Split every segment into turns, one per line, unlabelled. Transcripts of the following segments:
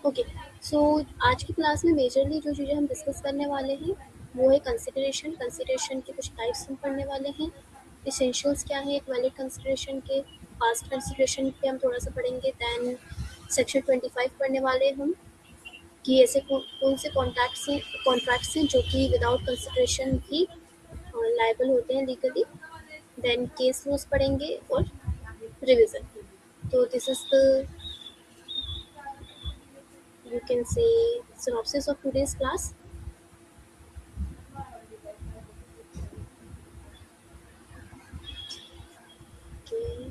Okay, सो आज की class में मेजरली जो चीज़ें हम डिस्कस करने वाले हैं वो है कंसिडरेशन के कुछ टाइप्स हम पढ़ने वाले हैं। इसेंशियल्स क्या है एक वैलिड कंसिडरेशन के, पास्ट कंसिडरेशन पे हम थोड़ा सा पढ़ेंगे। दैन सेक्शन 25 पढ़ने वाले हैं हम कि ऐसे कौन से कॉन्ट्रैक्ट्स हैं जो कि विदाउट कंसिडरेशन भी लायबल होते हैं लीगली। देन केस लॉज पढ़ेंगे और रिविजन। तो this is the, you can say, synopsis of today's class. Okay.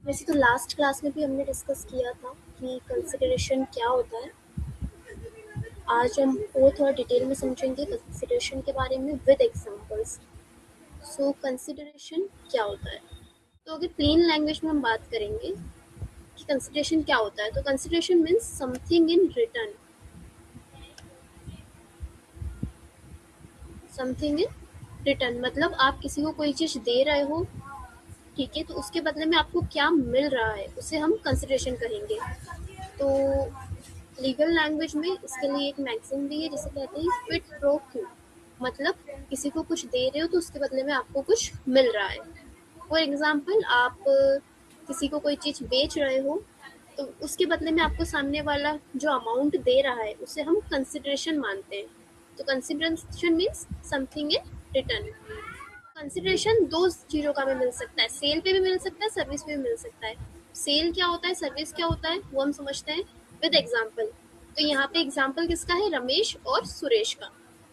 वैसे तो लास्ट क्लास में भी हमने डिस्कस किया था कि कंसिडरेशन क्या होता है। आज हम वो थोड़ा डिटेल में समझेंगे कंसिडरेशन के बारे में विद एग्जांपल्स। सो कंसिडरेशन क्या होता है, तो अगर प्लेन लैंग्वेज में हम बात करेंगे कि कंसिडरेशन क्या होता है, तो consideration means something in return. Something in return मतलब आप किसी को कोई चीज़ दे रहे हो, ठीक है, तो उसके बदले में आपको क्या मिल रहा है उसे हम कंसिडरेशन कहेंगे। तो लीगल लैंग्वेज में इसके लिए एक मैक्सिम भी है जिसे कहते हैं क्विड प्रो क्यू, मतलब किसी को कुछ दे रहे हो तो उसके बदले में आपको कुछ मिल रहा है। फॉर एग्जाम्पल, आप किसी को कोई चीज़ बेच रहे हो तो उसके बदले में आपको सामने वाला जो अमाउंट दे रहा है उसे हम कंसिडरेशन मानते हैं। तो consideration means something in return. Consideration दो चीज़ों का भी मिल सकता है, सेल पे भी मिल सकता है, सर्विस पे भी मिल सकता है। सेल क्या होता है, सर्विस क्या होता है, वो हम समझते हैं विद एग्जाम्पल। तो यहाँ पे एग्जाम्पल किसका है, रमेश और सुरेश का।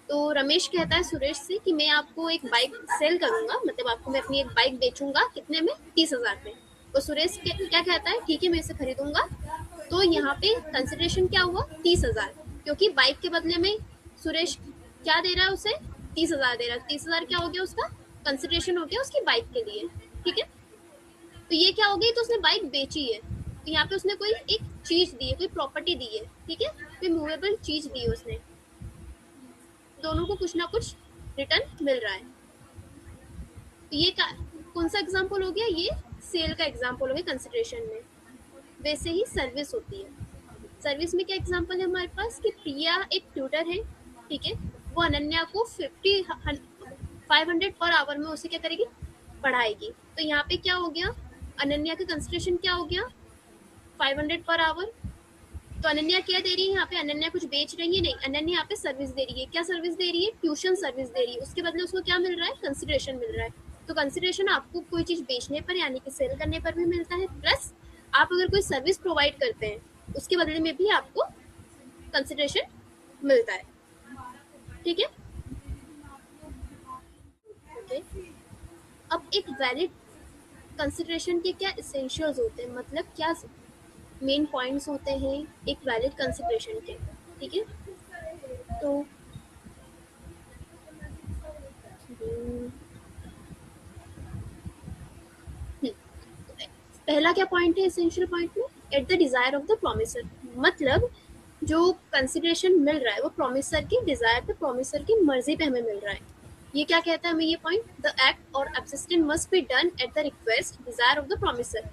तो रमेश कहता है सुरेश से कि मैं आपको एक बाइक सेल करूंगा, मतलब आपको मैं अपनी एक बाइक बेचूंगा, कितने में, 30,000 में। और सुरेश क्या कहता है, ठीक है मैं इसे खरीदूंगा। तो यहाँ पे कंसिडरेशन क्या हुआ, 30,000, क्योंकि बाइक के बदले में सुरेश क्या दे रहा है उसे, 30,000 दे रहा है। 30,000 क्या हो गया, उसका कंसिडरेशन हो गया उसकी बाइक के लिए, ठीक है। तो ये क्या हो गई, तो उसने बाइक बेची है, तो यहाँ पे उसने कोई एक चीज दी है, कोई प्रॉपर्टी दी है, ठीक है, कोई मूवेबल चीज दी है उसने। दोनों को कुछ ना कुछ रिटर्न मिल रहा है। तो ये कौन सा एग्जाम्पल हो गया, ये सेल का एग्जाम्पल हो गया कंसिडरेशन में। वैसे ही सर्विस होती है। सर्विस में क्या एग्जाम्पल है हमारे पास कि प्रिया एक ट्यूटर है, ठीक है, वो अनन्या को 500 पर आवर में उसे क्या करेगी, पढ़ाएगी। तो यहाँ पे क्या हो गया, अनन्या का कंसिडरेशन क्या हो गया, 500 पर आवर। तो अनन्या क्या दे रही है यहाँ पे, अनन्या कुछ बेच रही है नहीं, अनन्या यहाँ पे सर्विस दे रही है। क्या सर्विस दे रही है, ट्यूशन सर्विस दे रही है। उसके बदले उसको क्या मिल रहा है, कंसिडरेशन मिल रहा है। तो कंसिडरेशन आपको कोई चीज बेचने पर यानी कि सेल करने पर भी मिलता है, प्लस आप अगर कोई सर्विस प्रोवाइड करते हैं उसके बदले में भी आपको कंसिडरेशन मिलता है, ठीक है। ओके, अब एक वैलिड कंसिडरेशन के क्या इसेंशियल्स होते हैं, मतलब क्या मेन पॉइंट्स होते हैं एक वैलिड कंसिडरेशन के, ठीक है। तो पहला क्या पॉइंट है इसेंशियल पॉइंट में, eight the desire of the promisor, मतलब जो कंसिडरेशन मिल रहा है वो प्रोमिसर की डिजायर पे, प्रोमिसर की मर्जी पे हमें मिल रहा है। ये क्या कहता है हमें ये point, the act or abstinence must be done at the request desire of the promisor.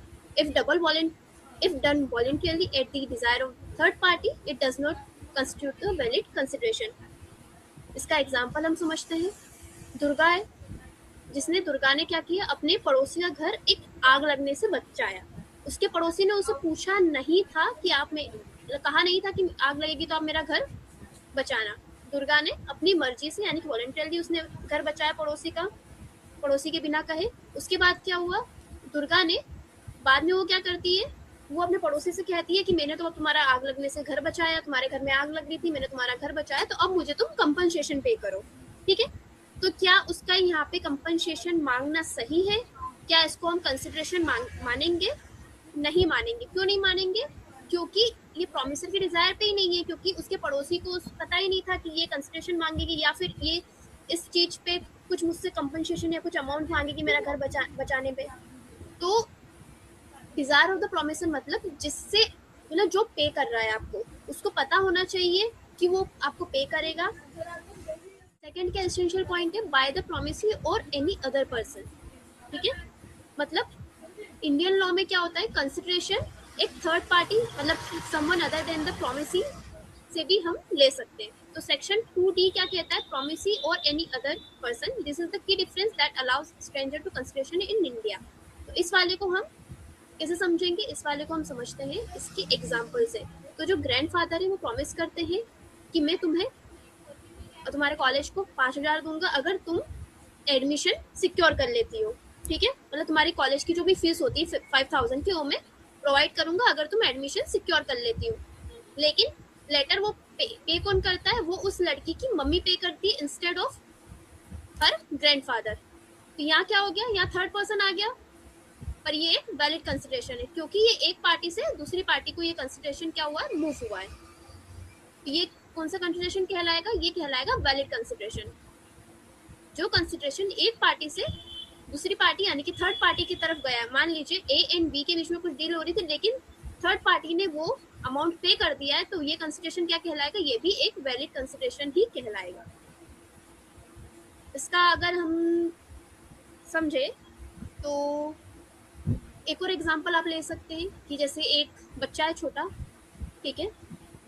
If done voluntarily at the desire of third party it does not constitute the valid consideration. इसका example हम समझते हैं, दुर्गा है, दुर्गा ने क्या किया, अपने पड़ोसी का घर एक आग लगने से बचाया। उसके पड़ोसी ने उसे पूछा नहीं था कि कहा नहीं था कि आग लगेगी तो आप मेरा घर बचाना। दुर्गा ने अपनी मर्जी से यानी कि वॉलंटियरली उसने घर बचाया पड़ोसी का, पड़ोसी के बिना कहे। उसके बाद क्या हुआ, दुर्गा ने बाद में वो क्या करती है, वो अपने पड़ोसी से कहती है कि मैंने तो तुम्हारा आग लगने से घर बचाया, तुम्हारे घर में आग लग रही थी, मैंने तुम्हारा घर बचाया, तो अब मुझे तुम कंपनसेशन पे करो, ठीक है। तो क्या उसका यहाँ पे कंपनसेशन मांगना सही है, क्या इसको हम कंसिडरेशन मानेंगे, नहीं मानेंगे। क्यों नहीं मानेंगे, क्योंकि ये प्रोमिसर की डिजायर पे ही नहीं है, क्योंकि उसके पड़ोसी को पता ही नहीं था कि ये कंसिडरेशन मांगेगी या फिर ये इस चीज पे कुछ मुझसे कंपनसेशन या कुछ अमाउंट मांगेगी मेरा घर बचाने पे। तो डिजायर ऑफ द प्रोमिसर मतलब जिससे, मतलब जो पे कर रहा है आपको उसको पता होना चाहिए कि वो आपको पे करेगा। सेकंड क्या एसेंशियल पॉइंट है, बाय द प्रोमिसरी और एनी अदर पर्सन, ठीक है। मतलब इंडियन लॉ में क्या होता है, कंसिडरेशन एक थर्ड पार्टी मतलब someone other than the promisee से भी हम ले सकते हैं। तो सेक्शन 2D क्या कहता है, प्रोमिसी और any other person, this is the key difference that allows stranger to consideration in India. तो इस वाले को हम कैसे समझेंगे, इस वाले को हम समझते हैं इसकी एग्जाम्पल से। तो जो ग्रैंडफादर है वो प्रॉमिस करते हैं कि मैं तुम्हें और तुम्हारे कॉलेज को 5,000 दूंगा अगर तुम एडमिशन सिक्योर कर लेती हो। ठीक है, मतलब तुम्हारी कॉलेज की जो भी फीस होती है 5,000 की वो मैं प्रोवाइड करूंगा अगर तुम एडमिशन सिक्योर कर लेती हो। लेकिन लेटर वो पे कौन करता है, वो उस लड़की की मम्मी पे करती है इंस्टेड ऑफ हर ग्रैंडफादर। तो यहाँ क्या हो गया, यहाँ थर्ड पर्सन आ गया, पर ये एक वैलिड कंसिडरेशन है क्योंकि ये एक पार्टी से दूसरी पार्टी को ये कंसिडरेशन क्या हुआ है, मूव हुआ है। तो ये कौन सा कंसिडरेशन कहलाएगा, ये कहलाएगा वैलिड कंसिडरेशन। जो कंसिडरेशन एक पार्टी से दूसरी पार्टी यानी कि थर्ड पार्टी की तरफ गया है, मान लीजिए ए एंड बी के बीच में कुछ डील हो रही थी लेकिन थर्ड पार्टी ने वो अमाउंट पे कर दिया है, तो ये कंसिडरेशन क्या कहलाएगा, ये भी एक वैलिड कंसिडरेशन ही कहलाएगा। इसका अगर हम समझे तो एक और एग्जांपल आप ले सकते हैं कि जैसे एक बच्चा है छोटा, ठीक है,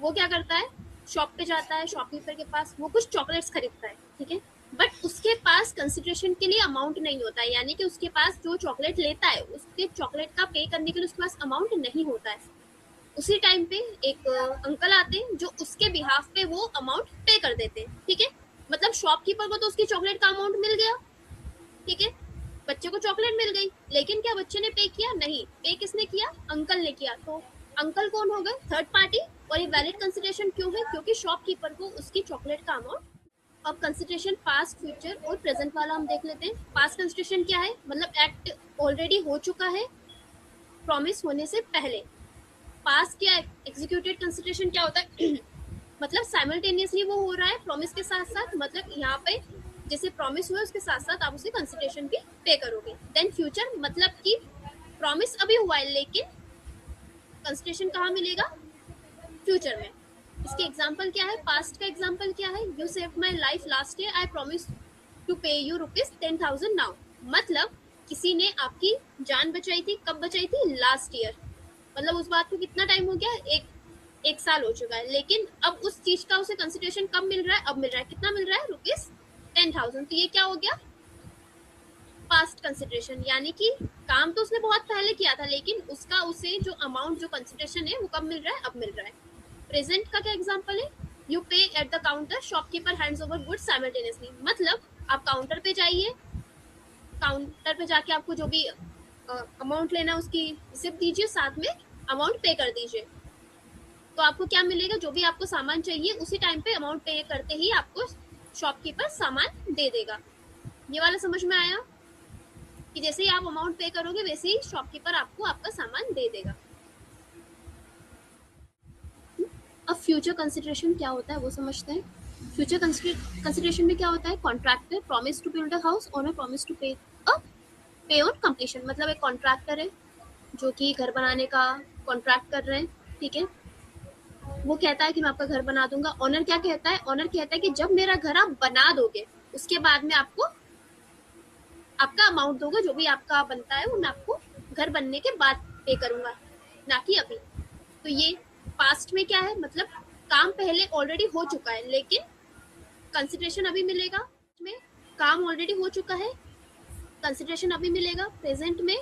वो क्या करता है, शॉप पे जाता है, शॉपकीपर के पास वो कुछ चॉकलेट्स खरीदता है, ठीक है, बट उसके पास कंसिडरेशन के लिए अमाउंट नहीं होता है, यानी कि उसके पास जो चॉकलेट लेता है उसके चॉकलेट का पे करने के लिए उसके पास अमाउंट नहीं होता है। उसी टाइम पे एक अंकल आते हैं जो उसके बिहाफ पे वो अमाउंट पे कर देते हैं। ठीक है, मतलब शॉपकीपर को तो उसकी चॉकलेट का अमाउंट मिल गया, ठीक है, बच्चे को चॉकलेट मिल गई, लेकिन क्या बच्चे ने पे किया, नहीं, पे किसने किया, अंकल ने किया। तो अंकल कौन हो गए, थर्ड पार्टी। और ये वैलिड कंसिडरेशन क्यों है, क्योंकि शॉपकीपर को उसकी चॉकलेट का अमाउंट। अब कंसिडरेशन पास्ट, फ्यूचर और प्रेजेंट वाला हम देख लेते हैं। पास्ट कंसिडरेशन क्या है, मतलब एक्ट ऑलरेडी हो चुका है प्रॉमिस होने से पहले। पास्ट क्या है, एग्जीक्यूटेड कंसिडरेशन क्या होता है मतलब साइमल्टेनियसली वो हो रहा है प्रॉमिस के साथ साथ, मतलब यहाँ पे जैसे प्रॉमिस हुआ उसके साथ साथ आप उसे कंसिडरेशन भी पे करोगे। देन फ्यूचर मतलब कि प्रॉमिस अभी हुआ है लेकिन कंसिडरेशन कहाँ मिलेगा, फ्यूचर में। इसके एग्जाम्पल क्या है, पास्ट का एग्जाम्पल क्या है, you save my life last year, I promise to pay you ₹10,000 now. मतलब किसी ने आपकी जान बचाई थी, कब बचाई थी, लास्ट ईयर। मतलब उस बात को कितना टाइम हो गया, एक साल हो चुका है, लेकिन अब उस चीज का उसे कंसिडरेशन कब मिल रहा है, अब मिल रहा है, कितना मिल रहा है, ₹10,000। तो ये क्या हो गया, पास्ट कंसिडरेशन, यानी कि काम तो उसने बहुत पहले किया था लेकिन उसका उसे जो अमाउंट जो कंसिडरेशन है वो कब मिल रहा है, अब मिल रहा है। प्रेजेंट का क्या एग्जांपल है, यू पे at the counter, shopkeeper hands over goods simultaneously. मतलब आप काउंटर पे जाइए, काउंटर पे जाके आपको जो भी अमाउंट लेना उसकी रिसिप्ट दीजिए, साथ में अमाउंट पे कर दीजिए। तो आपको क्या मिलेगा, जो भी आपको सामान चाहिए उसी टाइम पे अमाउंट पे करते ही आपको शॉपकीपर सामान दे देगा। ये वाला समझ में आया कि जैसे ही आप अमाउंट पे करोगे वैसे ही शॉपकीपर आपको आपका सामान दे देगा। अब फ्यूचर कंसिडरेशन क्या होता है वो समझते हैं। फ्यूचर कंसिडरेशन में क्या होता है, contractor promise to build a house, owner promise to pay on completion. मतलब एक कॉन्ट्रैक्टर है जो कि घर बनाने का कॉन्ट्रैक्ट कर रहे हैं, ठीक है, वो कहता है कि मैं आपका घर बना दूंगा। ऑनर क्या कहता है, ऑनर कहता है कि जब मेरा घर आप बना दोगे उसके बाद में आपको आपका अमाउंट दोगे, जो भी आपका बनता है वो मैं आपको घर बनने के बाद पे करूंगा, ना कि अभी। तो ये पास्ट में क्या है, मतलब काम पहले ऑलरेडी हो चुका है लेकिन कंसिडरेशन अभी मिलेगा। में काम ऑलरेडी हो चुका है, कंसिडरेशन अभी मिलेगा। प्रेजेंट में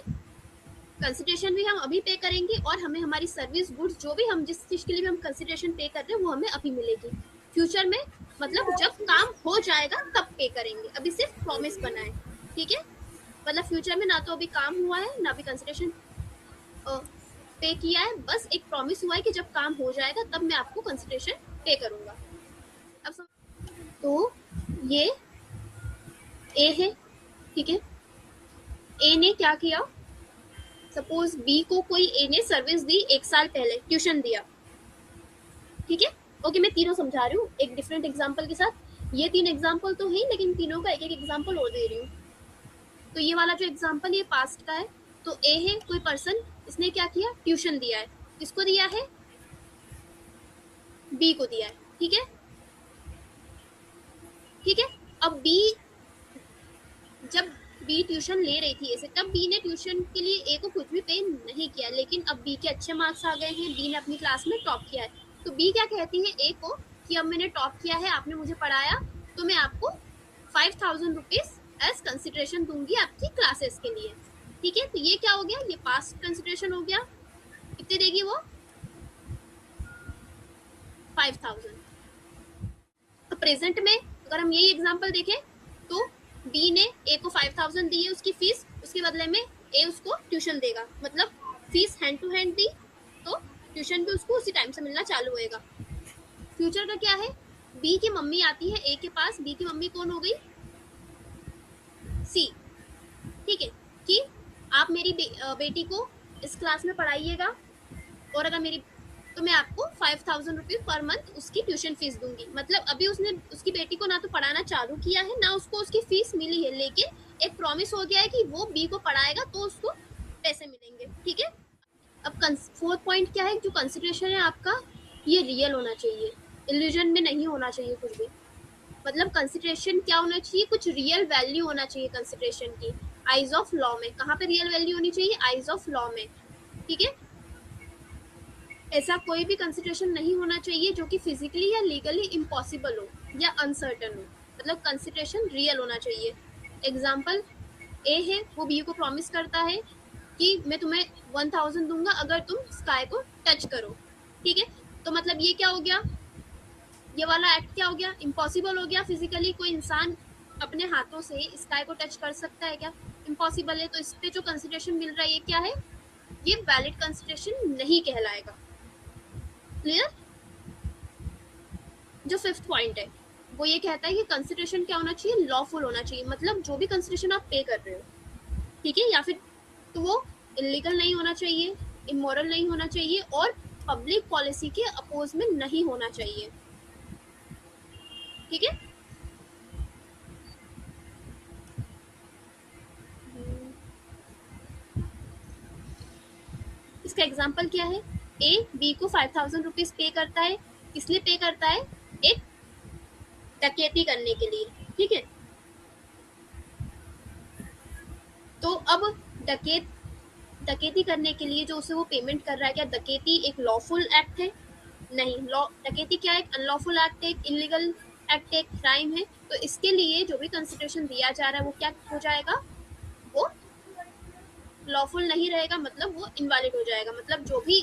कंसिडरेशन भी हम अभी पे करेंगे और हमें हमारी सर्विस गुड्स जो भी हम जिस चीज के लिए भी हम कंसिडरेशन पे कर रहे हैं वो हमें अभी मिलेगी। फ्यूचर में मतलब जब काम हो जाएगा तब पे करेंगे, अभी सिर्फ प्रॉमिस बना है, ठीक है। मतलब फ्यूचर में ना तो अभी काम हुआ है ना अभी कंसिडरेशन पे किया है, बस एक प्रॉमिस हुआ है कि जब काम हो जाएगा तब मैं आपको कंसिडरेशन पे करूंगा। अब तो ये ए है, ठीक है, ए ने क्या किया, सपोज बी को कोई ए ने सर्विस दी 1 साल पहले, ट्यूशन दिया, ठीक है। ओके, मैं तीनों समझा रही हूँ एक डिफरेंट एग्जांपल के साथ। ये 3 एग्जांपल तो है लेकिन तीनों का एक एक एग्जांपल और दे रही हूँ। तो ये वाला जो एग्जांपल ये पास्ट का है, तो ए है कोई पर्सन, इसने क्या किया, ट्यूशन दिया है, किसको दिया है, बी को दिया है, ठीक है, ठीक है। अब बी जब बी ट्यूशन ले रही थी ऐसे, तब बी ने ट्यूशन के लिए ए को कुछ भी पे नहीं किया, लेकिन अब बी के अच्छे मार्क्स आ गए हैं, बी ने अपनी क्लास में टॉप किया है, तो बी क्या कहती है ए को कि अब मैंने टॉप किया है, आपने मुझे पढ़ाया, तो मैं आपको 5,000 रुपीज एज कंसिडरेशन दूंगी आपकी क्लासेस के लिए। ठीक है, तो ये क्या हो गया, ये पास्ट कंसिडरेशन हो गया। कितने देगी वो, 5,000। तो प्रेजेंट में अगर हम यही एग्जांपल देखें तो बी ने ए को 5,000 दी है उसकी फीस, उसके बदले में ए उसको ट्यूशन देगा, मतलब फीस हैंड टू हैंड दी, तो ट्यूशन भी उसको उसी टाइम से मिलना चालू होएगा। फ्यूचर का क्या है, बी की मम्मी आती है ए के पास, बी की मम्मी कौन हो गई, सी। ठीक है, कि आप मेरी बेटी को इस क्लास में पढ़ाइएगा, और अगर मेरी, तो मैं आपको 5,000 रुपीज पर मंथ उसकी ट्यूशन फीस दूंगी। मतलब अभी उसने उसकी बेटी को ना तो पढ़ाना चालू किया है, ना उसको उसकी फीस मिली है, लेकिन एक प्रॉमिस हो गया है कि वो बी को पढ़ाएगा तो उसको पैसे मिलेंगे। ठीक है, अब फोर्थ पॉइंट क्या है, जो कंसिडरेशन है आपका, ये रियल होना चाहिए, इल्यूजन में नहीं होना चाहिए कुछ भी। मतलब कंसिडरेशन क्या होना चाहिए, कुछ रियल वैल्यू होना चाहिए कंसिडरेशन की, आइज ऑफ लॉ में। कहाँ पे रियल वैल्यू होनी चाहिए, आइज ऑफ लॉ में। ठीक है, ऐसा कोई भी कंसिडरेशन नहीं होना चाहिए जो कि फिजिकली या लीगली इम्पॉसिबल हो या अनसर्टन हो। मतलब कंसिडरेशन रियल होना चाहिए। एग्जाम्पल, ए है, वो बी को प्रॉमिस करता है कि मैं तुम्हें 1,000 दूंगा अगर तुम स्काई को टच करो। ठीक है, तो मतलब ये क्या हो गया, ये वाला एक्ट क्या हो गया, इम्पॉसिबल हो गया। फिजिकली कोई इंसान अपने हाथों से स्काई को टच कर सकता है क्या, इम्पॉसिबल है। तो इस पे जो कंसिडरेशन मिल रहा है ये क्या है, ये वैलिड कंसिडरेशन नहीं कहलाएगा। क्लियर। जो फिफ्थ पॉइंट है वो ये कहता है कि कंसिडरेशन क्या होना चाहिए, लॉफुल होना चाहिए। मतलब जो भी कंसिडरेशन आप पे कर रहे हो, ठीक है, या फिर तो वो इलीगल नहीं होना चाहिए, इमोरल नहीं होना चाहिए, और पब्लिक पॉलिसी के अपोज में नहीं होना चाहिए। ठीक है, इसका एग्जाम्पल क्या है, ए बी को 5,000 रुपीज पे करता है, किस लिए पे करता है, एक डकैती करने के लिए। ठीक है, तो अब डकैती करने के लिए जो उसे वो पेमेंट कर रहा है, क्या डकैती एक लॉफुल एक्ट है, नहीं। लॉ डकैती क्या है, एक अनलॉफुल एक्ट है, एक इलीगल एक्ट है, एक क्राइम है। तो इसके लिए जो भी कंसिडरेशन दिया जा रहा है वो क्या हो जाएगा, वो लॉफुल नहीं रहेगा, मतलब वो इनवैलिड हो जाएगा। मतलब जो भी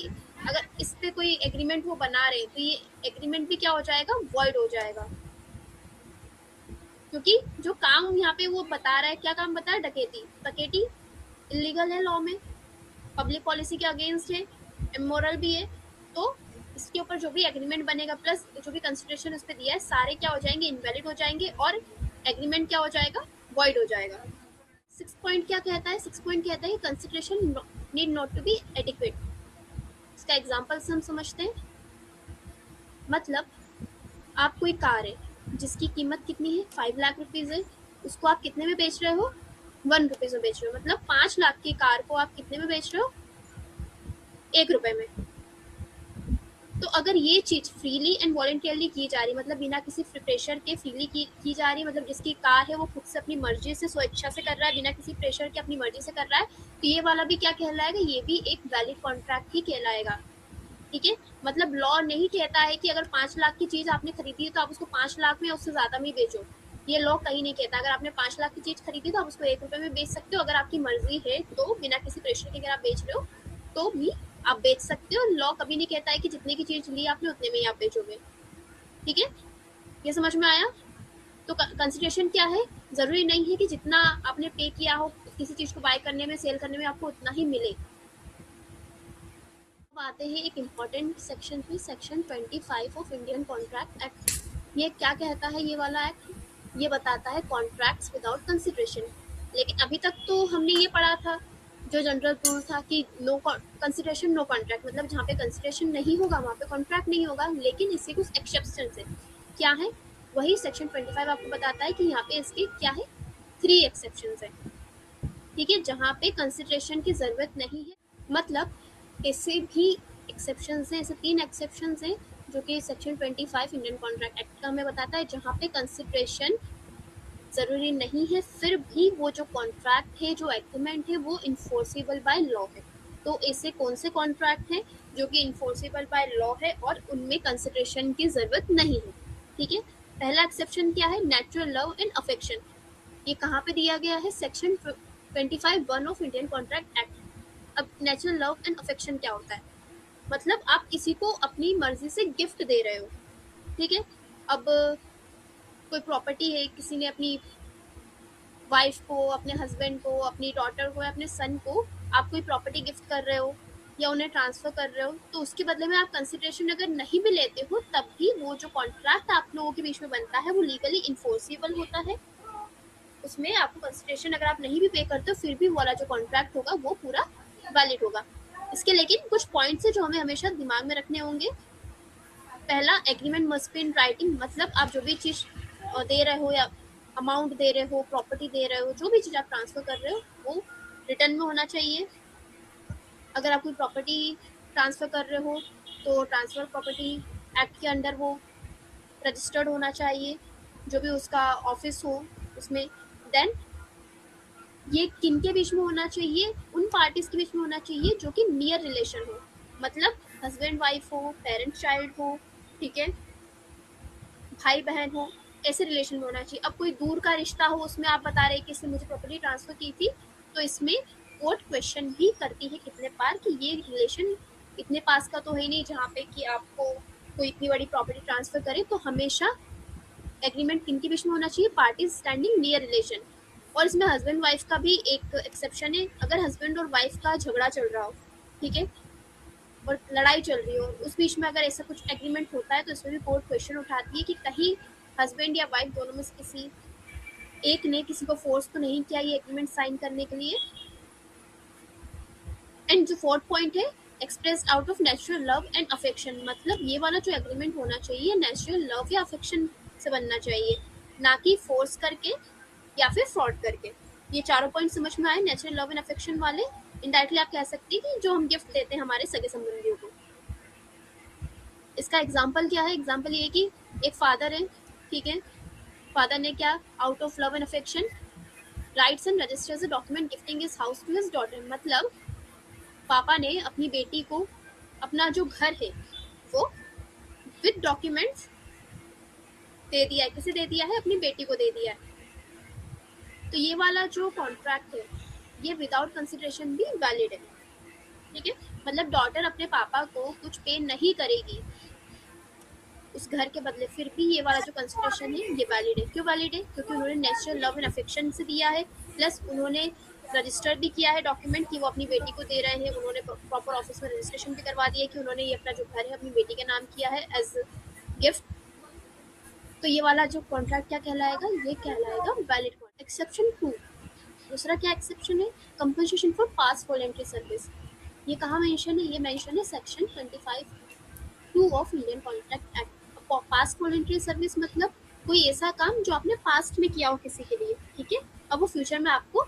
अगर इस पे कोई एग्रीमेंट वो बना रहे हैं तो ये एग्रीमेंट भी क्या हो जाएगा, वॉइड हो जाएगा, क्योंकि जो काम यहाँ पे वो बता रहा है, क्या काम बता रहा है, डकैती। डकैती इलीगल है लॉ में, पब्लिक पॉलिसी के अगेंस्ट है, इमोरल भी है। तो इसके ऊपर जो भी एग्रीमेंट बनेगा प्लस जो भी कंसिडरेशन उस पर दिया है, सारे क्या हो जाएंगे, इनवैलिड हो जाएंगे, और एग्रीमेंट क्या हो जाएगा, वॉइड हो जाएगा। 6 पॉइंट क्या कहता है, 6 पॉइंट कहता है consideration need not to be adequate. इसका एग्जाम्पल से हम समझते हैं। मतलब आप कोई कार है जिसकी कीमत कितनी है, 5 लाख रुपीज है, उसको आप कितने में बेच रहे हो, 1 रुपीज में बेच रहे हो। मतलब 5 लाख की कार को आप कितने में बेच रहे हो, 1 रुपए में। तो अगर ये चीज फ्रीली एंड वॉलंटियरली की जा रही, मतलब बिना किसी प्रेशर के फ्रीली की जा रही, मतलब जिसकी कार है वो खुद से अपनी मर्जी से स्वेच्छा से कर रहा है, बिना किसी प्रेशर के अपनी मर्जी से कर रहा है, तो ये वाला भी क्या कहलाएगा, ये भी एक वैलिड कॉन्ट्रैक्ट ही कहलाएगा। ठीक है, मतलब लॉ नहीं कहता है कि अगर 5 लाख की चीज आपने खरीदी है तो आप उसको 5 लाख में उससे ज्यादा में बेचो। ये लॉ कहीं नहीं कहता। अगर आपने 5 लाख की चीज खरीदी तो आप उसको 1 रुपए में बेच सकते हो, अगर आपकी मर्जी है तो, बिना किसी प्रेशर के अगर आप बेच रहे हो तो भी आप बेच सकते हो। लॉ कभी नहीं कहता है कि जितने की चीज ली आपने उतने में ही आप बेचोगे। ठीक है, ये समझ में आया। तो कंसिडरेशन क्या है, जरूरी नहीं है कि जितना आपने पे किया हो किसी चीज को बाय करने में, सेल करने में, आपको उतना ही मिले। अब आते हैं एक इम्पॉर्टेंट सेक्शन पे, section 25 of Indian contract act. ये क्या कहता है, ये वाला एक्ट ये बताता है कॉन्ट्रैक्ट्स विदाउट कंसिडरेशन। लेकिन अभी तक तो हमने ये पढ़ा था, जो जनरल रूल था कि नो कंसिडरेशन नो कॉन्ट्रैक्ट, मतलब जहाँ पे कंसिडरेशन नहीं होगा वहाँ पे कॉन्ट्रैक्ट नहीं होगा। लेकिन इसके कुछ एक्सेप्शन है, क्या है, वही सेक्शन 25 आपको बताता है कि यहाँ पे इसके क्या है, 3 एक्सेप्शन है। ठीक है, जहाँ पे कंसिडरेशन की जरूरत नहीं है। मतलब ऐसे भी एक्सेप्शंस हैं, ऐसे 3 एक्सेप्शंस हैं जो कि सेक्शन 25 इंडियन कॉन्ट्रैक्ट एक्ट का हमें बताता है, जहाँ पे कंसिडरेशन ज़रूरी नहीं है, फिर भी वो जो कॉन्ट्रैक्ट है, जो एग्रीमेंट है, वो इन्फोर्सेबल बाय लॉ है। तो ऐसे कौन से कॉन्ट्रैक्ट हैं जो कि इन्फोर्सेबल बाय लॉ है और उनमें कंसिडरेशन की ज़रूरत नहीं है? ठीक है, पहला एक्सेप्शन क्या है? Natural love and affection. ये कहाँ पे दिया गया है? Section 25(1) of Indian contract act. अब नेचुरल लव एंड अफेक्शन क्या होता है? मतलब आप किसी को अपनी मर्जी से गिफ्ट दे रहे हो, ठीक है। अब कोई प्रॉपर्टी है, किसी ने अपनी वाइफ को, अपने हस्बैंड को, अपनी डॉटर को या अपने सन को आप कोई प्रॉपर्टी गिफ्ट कर रहे हो या उन्हें ट्रांसफर कर रहे हो, तो उसके बदले में आप कंसिडरेशन अगर नहीं भी लेते हो, तब भी वो जो कॉन्ट्रैक्ट आप लोगों के बीच में बनता है वो लीगली इन्फोर्सेबल होता है। उसमें आपको कंसिडरेशन अगर आप नहीं भी पे करते हो, फिर भी वाला जो कॉन्ट्रैक्ट होगा वो पूरा वैलिड होगा। इसके लेकिन कुछ पॉइंट्स है जो हमें हमेशा दिमाग में रखने होंगे। पहला, agreement must be in writing. मतलब आप जो भी चीज़ दे रहे हो या अमाउंट दे रहे हो, प्रॉपर्टी दे रहे हो, जो भी चीज़ आप ट्रांसफर कर रहे हो वो रिटर्न में होना चाहिए। अगर आप कोई प्रॉपर्टी ट्रांसफर कर रहे हो तो ट्रांसफर प्रॉपर्टी एक्ट के अंडर वो रजिस्टर्ड होना चाहिए, जो भी उसका ऑफिस हो उसमें। देन ये किन के बीच में होना चाहिए? उन पार्टीज के बीच में होना चाहिए जो कि नियर रिलेशन हो, मतलब हस्बैंड वाइफ हो, पेरेंट चाइल्ड हो, ठीक है, भाई बहन हो, ऐसे रिलेशन में होना चाहिए। अब कोई दूर का रिश्ता हो, उसमें आप बता रहे हैं कि इसने मुझे प्रॉपर्टी ट्रांसफर की थी, तो इसमें कोर्ट क्वेश्चन भी करती है कितने पार कि ये रिलेशन इतने पास का तो है नहीं जहाँ पे कि आपको कोई इतनी बड़ी प्रॉपर्टी ट्रांसफर करे। तो हमेशा एग्रीमेंट किन के बीच में होना चाहिए? Parties standing near relation. और इसमें हस्बैंड वाइफ का भी एक एक्सेप्शन है। अगर हस्बैंड और वाइफ का झगड़ा चल रहा हो, ठीक है, और लड़ाई चल रही हो, उस बीच में अगर ऐसा कुछ एग्रीमेंट होता है, तो इसमें भी कोर्ट क्वेश्चन उठाती है कि कहीं हस्बैंड या वाइफ दोनों में से किसी एक ने किसी को फोर्स तो नहीं किया ये एग्रीमेंट साइन करने के लिए। एंड जो फोर्थ पॉइंट है, expressed out of natural love and affection. मतलब ये वाला जो एग्रीमेंट होना चाहिए नेचुरल लव या अफेक्शन से बनना चाहिए, ना कि फोर्स करके या फिर फ्रॉड करके। ये चारों पॉइंट समझ में आए नेचुरल लव एंड अफेक्शन वाले? इनडायरेक्टली आप कह सकते हैं कि जो हम गिफ्ट देते हैं हमारे सगे संबंधियों को। इसका एग्जाम्पल क्या है? एग्जाम्पल ये कि एक फादर है, ठीक है, फादर ने क्या, out of love and affection, writes and registers a document gifting his house to his daughter. मतलब पापा ने अपनी बेटी को अपना जो घर है वो विद डॉक्यूमेंट्स दे दिया है। किसे दे दिया है? अपनी बेटी को दे दिया है। तो ये वाला जो कॉन्ट्रैक्ट है ये विदाउट कंसिडरेशन भी वैलिड है, ठीक है। मतलब डॉटर अपने पापा को कुछ पे नहीं करेगी उस घर के बदले, फिर भी ये वाला जो कंसिडरेशन है ये वैलिड है। क्यों वैलिड है? क्योंकि उन्होंने नेचुरल लव एंड अफेक्शन से दिया है, प्लस उन्होंने रजिस्टर भी किया है डॉक्यूमेंट कि वो अपनी बेटी को दे रहे हैं। उन्होंने प्रॉपर ऑफिस में रजिस्ट्रेशन भी करवा दिया कि उन्होंने ये अपना जो घर है अपनी बेटी के नाम किया है एज गिफ्ट। तो ये वाला जो कॉन्ट्रैक्ट क्या कहलाएगा? ये कहलाएगा वैलिड कॉन्ट्रैक्ट। एक्सेप्शन 2, दूसरा क्या एक्सेप्शन है? Compensation for past voluntary service. ये कहाँ मेंशन है? ये मेंशन है section 25(2) of Indian contract act. Past voluntary service मतलब कोई ऐसा काम जो आपने पास्ट में किया हो किसी के लिए, ठीक है, अब वो फ्यूचर में आपको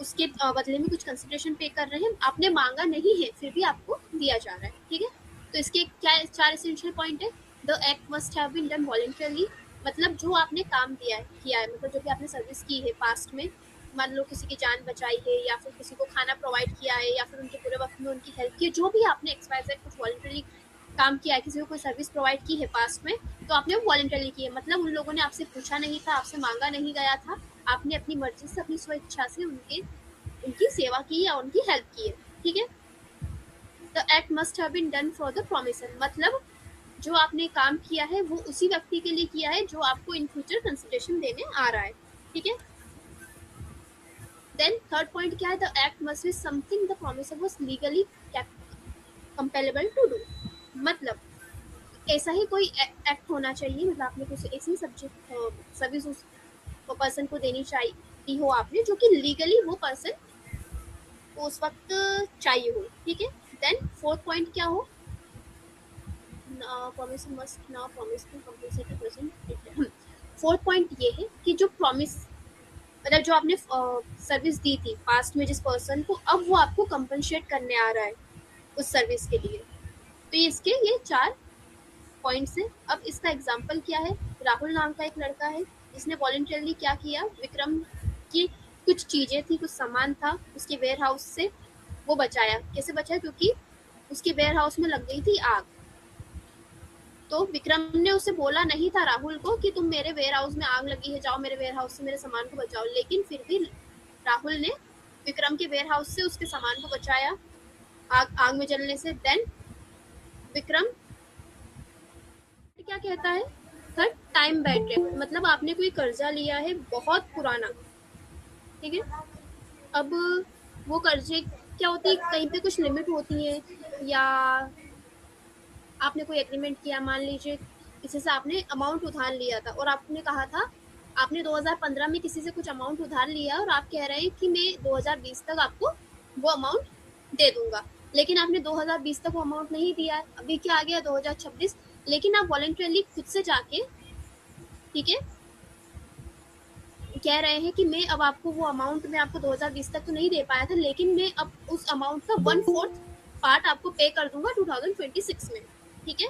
उसके बदले में कुछ कंसिडरेशन पे कर रहे हैं, आपने मांगा नहीं है फिर भी आपको दिया जा रहा है, ठीक है। तो इसके क्या 4 एसेंशियल पॉइंट है? The act must have been done voluntarily. मतलब जो आपने काम किया है, मतलब जो भी आपने सर्विस की है पास्ट में, मान लो किसी की जान बचाई है या फिर किसी को खाना प्रोवाइड किया है या फिर उनके पूरे वक्त में उनकी हेल्प की है, जो भी आपने एक्सवाइजेड कुछ वॉलंटरली काम किया है, किसी को कोई सर्विस प्रोवाइड की है पास्ट में, तो आपने वो वॉलंटरली की है। मतलब उन लोगों ने आपसे पूछा नहीं था, आपसे मांगा नहीं गया था, आपने अपनी मर्जी से, अपनी स्वेच्छा से उनकी सेवा की या उनकी हेल्प की है, ठीक है। The act must have been done for the promisor. मतलब जो आपने काम किया है वो उसी व्यक्ति के लिए किया है जो आपको इन फ्यूचर कंसिडरेशन देने आ रहा है, ठीक है। देन थर्ड पॉइंट क्या है? The act must be something the promisor was legally compellable to do. मतलब ऐसा ही कोई एक्ट होना चाहिए, मतलब आपने कुछ ऐसी सब्जेक्ट सर्विस उस पर्सन को देनी चाहिए हो आपने, जो कि लीगली वो पर्सन को उस वक्त चाहिए हो, ठीक है। देन फोर्थ पॉइंट क्या हो? Promisor must now promise to compensate the present. Fourth point ये है कि जो प्रॉमिस, मतलब जो आपने सर्विस दी थी पास्ट में जिस पर्सन को, अब वो आपको कंपनसेट करने आ रहा है उस सर्विस के लिए। तो ये 4 पॉइंट्स है। अब इसका एग्जाम्पल क्या है? राहुल नाम का एक लड़का है, इसने वॉलंटरली क्या किया, विक्रम की कुछ चीज़ें थी, कुछ सामान था उसके वेयर हाउस से, वो बचाया। कैसे बचाया? क्योंकि उसके वेयर हाउस में लग गई थी आग। तो विक्रम ने उसे बोला नहीं था राहुल को कि तुम मेरे वेयर हाउस में आग लगी है, जाओ मेरे वेयर हाउस से मेरे सामान को बचाओ, लेकिन फिर भी राहुल ने विक्रम के वेयर हाउस से उसके सामान को बचाया आग में जलने से। देन विक्रम क्या कहता है, थर्ड टाइम बैड डेट, मतलब आपने कोई कर्जा लिया है बहुत पुराना, ठीक है। अब वो कर्जे क्या होती है, कहीं पे कुछ लिमिट होती है, या आपने कोई एग्रीमेंट किया, मान लीजिए किसी से आपने अमाउंट उधार लिया था और आपने कहा था, आपने 2015 में किसी से कुछ अमाउंट उधार लिया और आप कह रहे हैं कि मैं 2020 तक आपको वो अमाउंट दे दूंगा, लेकिन आपने 2020 तक वो अमाउंट नहीं दिया है। अभी क्या आ गया 2026, लेकिन आप वॉलंटरली खुद से जाके, ठीक है, कह रहे हैं कि मैं अब आपको वो अमाउंट मैं आपको 2020 तक तो नहीं दे पाया था, लेकिन मैं अब उस अमाउंट का 1/4 पार्ट आपको पे कर दूंगा 2026 में, ठीक है।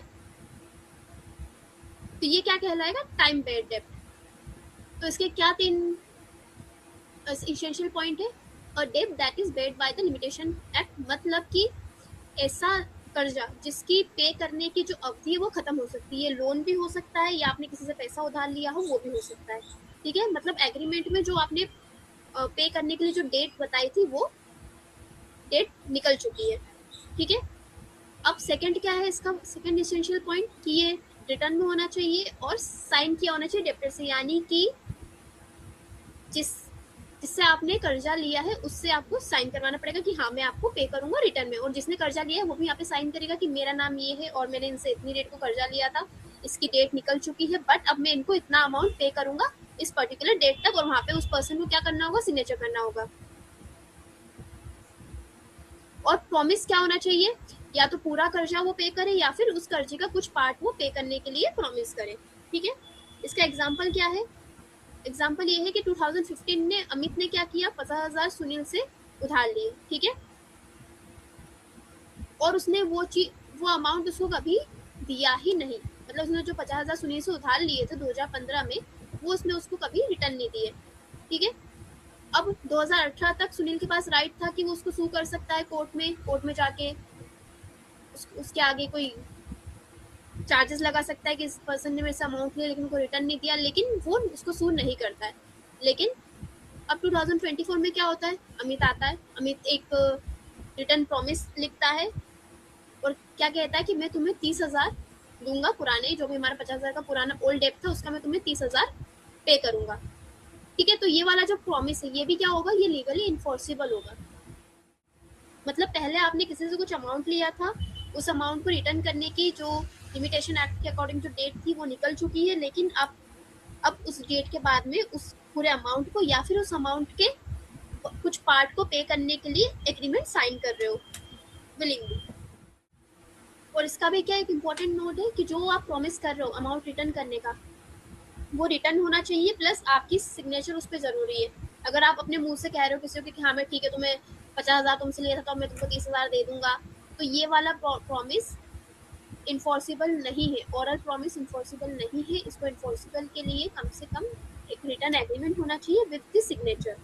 तो ये क्या कहलाएगा, टाइम बेड डेब्ट। तो इसके क्या 3 इसेंशियल पॉइंट है। अ डेब्ट that is bed by the limitation act, मतलब कि ऐसा कर्जा जिसकी पे करने की जो अवधि है वो खत्म हो सकती है, लोन भी हो सकता है या आपने किसी से पैसा उधार लिया हो वो भी हो सकता है, ठीक है। मतलब एग्रीमेंट में जो आपने पे करने के लिए जो डेट बताई थी वो डेट निकल चुकी है, ठीक है। अब सेकंड क्या है इसका, सेकंड इसेंशियल पॉइंट कि ये रिटर्न में होना चाहिए और साइन किया होना चाहिए डेप्टर से, यानी कि जिससे आपने कर्जा लिया है उससे आपको साइन करवाना पड़ेगा कि हाँ मैं आपको पे करूंगा रिटर्न में, और जिसने कर्जा लिया है वो भी यहाँ पे साइन करेगा कि मेरा नाम ये है और मैंने इनसे इतनी डेट को कर्जा लिया था, इसकी डेट निकल चुकी है, बट अब मैं इनको इतना अमाउंट पे करूंगा इस पर्टिकुलर डेट तक, और वहां पे उस पर्सन को क्या करना होगा, सिग्नेचर करना होगा। और प्रॉमिस क्या होना चाहिए, या तो पूरा कर्जा वो पे करे या फिर उस कर्जे का कुछ पार्ट वो पे करने के लिए प्रॉमिस करे, ठीक है। इसका एग्जाम्पल क्या है, एग्जाम्पल ये है कि 2015 में अमित ने क्या किया, 50,000 सुनील से उधार लिए, ठीक है, और उसने वो अमाउंट उसको कभी दिया ही नहीं, मतलब उसने जो 50,000 सुनील से उधार लिए थे 2015 में, वो उसने उसको कभी रिटर्न नहीं दिए, ठीक है। अब 2018 तक सुनील के पास राइट था कि वो उसको सू कर सकता है कोर्ट में जाके उसके आगे कोई चार्जेस लगा सकता है कि इस पर्सन ने मेरे से अमाउंट लिया लेकिन उनको रिटर्न नहीं दिया, लेकिन वो उसको सू नहीं करता है। लेकिन अब 2024 में क्या होता है, अमित आता है, अमित एक रिटर्न प्रॉमिस लिखता है और क्या कहता है कि मैं तुम्हें 30,000 दूंगा, पुराने जो भी हमारा 50,000 का पुराना ओल्ड डेप था उसका मैं तुम्हें 30,000 पे करूंगा, ठीक है। तो ये वाला जो प्रॉमिस है ये भी क्या होगा, ये लीगली इन्फोर्सिबल होगा। मतलब पहले आपने किसी से कुछ अमाउंट लिया था, उस अमाउंट को रिटर्न करने की जो लिमिटेशन एक्ट के अकॉर्डिंग जो डेट थी वो निकल चुकी है, लेकिन अब उस डेट के बाद में उस पूरे अमाउंट को या फिर उस अमाउंट के कुछ पार्ट को पे करने के लिए एग्रीमेंट साइन कर रहे हो विलिंगली। और इसका भी क्या एक इम्पोर्टेंट नोट है कि जो आप प्रॉमिस कर रहे हो अमाउंट रिटर्न करने का, वो रिटर्न होना चाहिए प्लस आपकी सिग्नेचर उस पर जरूरी है। अगर आप अपने मुंह से कह रहे हो किसी को कि हाँ मैं ठीक है तुम्हें 50,000 तुमसे लिया था तो मैं तुमको 30,000 दे दूंगा, तो ये वाला प्रॉमिस इन्फोर्सिबल नहीं है, ओरल प्रॉमिस इन्फोर्सिबल नहीं है। इसको इन्फोर्सिबल के लिए कम से कम एक रिटर्न एग्रीमेंट होना चाहिए विद द सिग्नेचर।